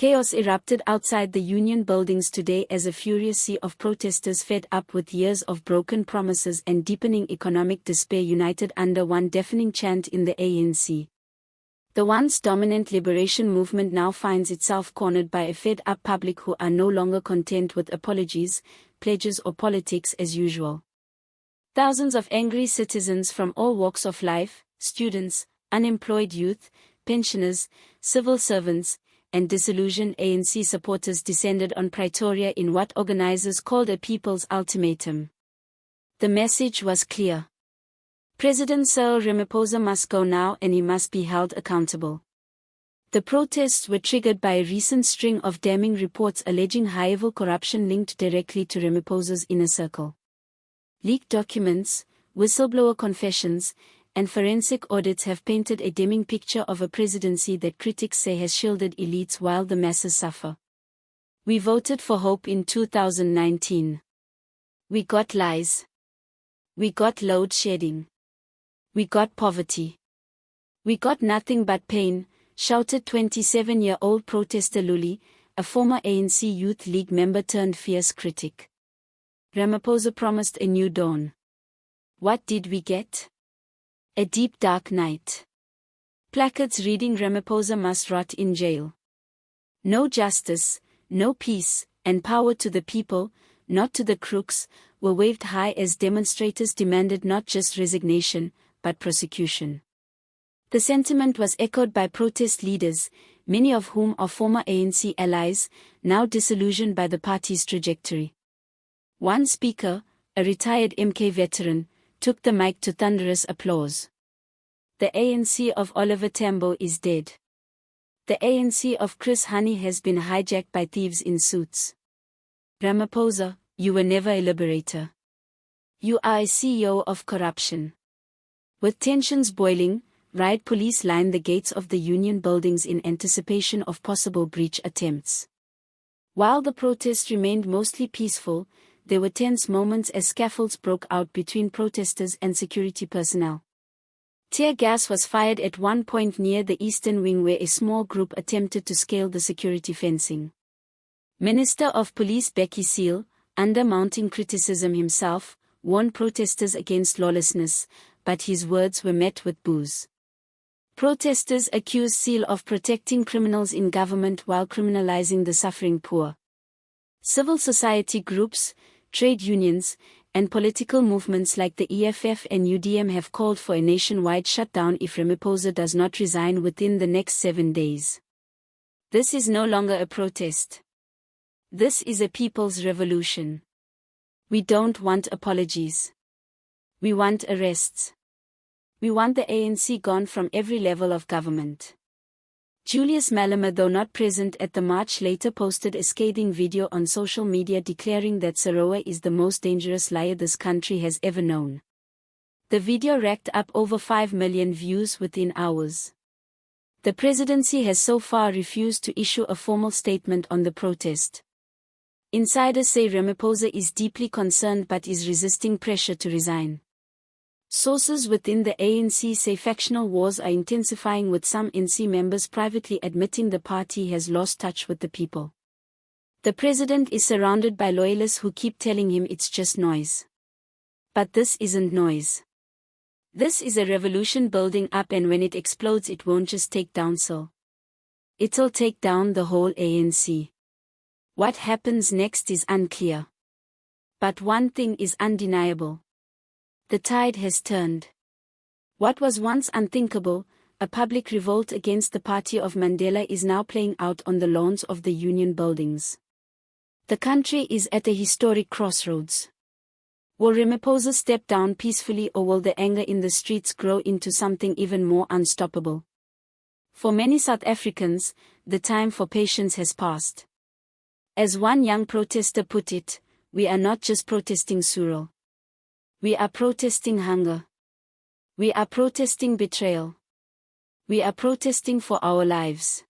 Chaos erupted outside the Union buildings today as a furious sea of protesters fed up with years of broken promises and deepening economic despair united under one deafening chant in the ANC. The once dominant liberation movement now finds itself cornered by a fed-up public who are no longer content with apologies, pledges or politics as usual. Thousands of angry citizens from all walks of life, students, unemployed youth, pensioners, civil servants, and disillusioned ANC supporters descended on Pretoria in what organizers called a people's ultimatum. The message was clear. President Cyril Ramaphosa must go now and he must be held accountable. The protests were triggered by a recent string of damning reports alleging high-level corruption linked directly to Ramaphosa's inner circle. Leaked documents, whistleblower confessions, and forensic audits have painted a dimming picture of a presidency that critics say has shielded elites while the masses suffer. We voted for hope in 2019. We got lies. We got load shedding. We got poverty. We got nothing but pain, shouted 27-year-old protester Luli, a former ANC Youth League member turned fierce critic. Ramaphosa promised a new dawn. What did we get? A deep dark night. Placards reading Ramaphosa must rot in jail. No justice, no peace, and power to the people, not to the crooks, were waved high as demonstrators demanded not just resignation, but prosecution. The sentiment was echoed by protest leaders, many of whom are former ANC allies, now disillusioned by the party's trajectory. One speaker, a retired MK veteran, took the mic to thunderous applause. The ANC of Oliver Tambo is dead. The ANC of Chris Hani has been hijacked by thieves in suits. Ramaphosa, you were never a liberator. You are a CEO of corruption. With tensions boiling, riot police lined the gates of the Union buildings in anticipation of possible breach attempts. While the protests remained mostly peaceful, there were tense moments as scaffolds broke out between protesters and security personnel. Tear gas was fired at one point near the eastern wing where a small group attempted to scale the security fencing. Minister of Police Becky Seal, under mounting criticism himself, warned protesters against lawlessness, but his words were met with boos. Protesters accused Seal of protecting criminals in government while criminalizing the suffering poor. Civil society groups, trade unions, and political movements like the EFF and UDM have called for a nationwide shutdown if Ramaphosa does not resign within the next 7 days. This is no longer a protest. This is a people's revolution. We don't want apologies. We want arrests. We want the ANC gone from every level of government. Julius Malema, though not present at the march, later posted a scathing video on social media declaring that Saroa is the most dangerous liar this country has ever known. The video racked up over 5 million views within hours. The presidency has so far refused to issue a formal statement on the protest. Insiders say Ramaphosa is deeply concerned but is resisting pressure to resign. Sources within the ANC say factional wars are intensifying, with some ANC members privately admitting the party has lost touch with the people. The president is surrounded by loyalists who keep telling him it's just noise. But this isn't noise. This is a revolution building up, and when it explodes it won't just take down Cyril. It'll take down the whole ANC. What happens next is unclear. But one thing is undeniable. The tide has turned. What was once unthinkable, a public revolt against the party of Mandela, is now playing out on the lawns of the Union buildings. The country is at a historic crossroads. Will Ramaphosa step down peacefully, or will the anger in the streets grow into something even more unstoppable? For many South Africans, the time for patience has passed. As one young protester put it, we are not just protesting Cyril. We are protesting hunger. We are protesting betrayal. We are protesting for our lives.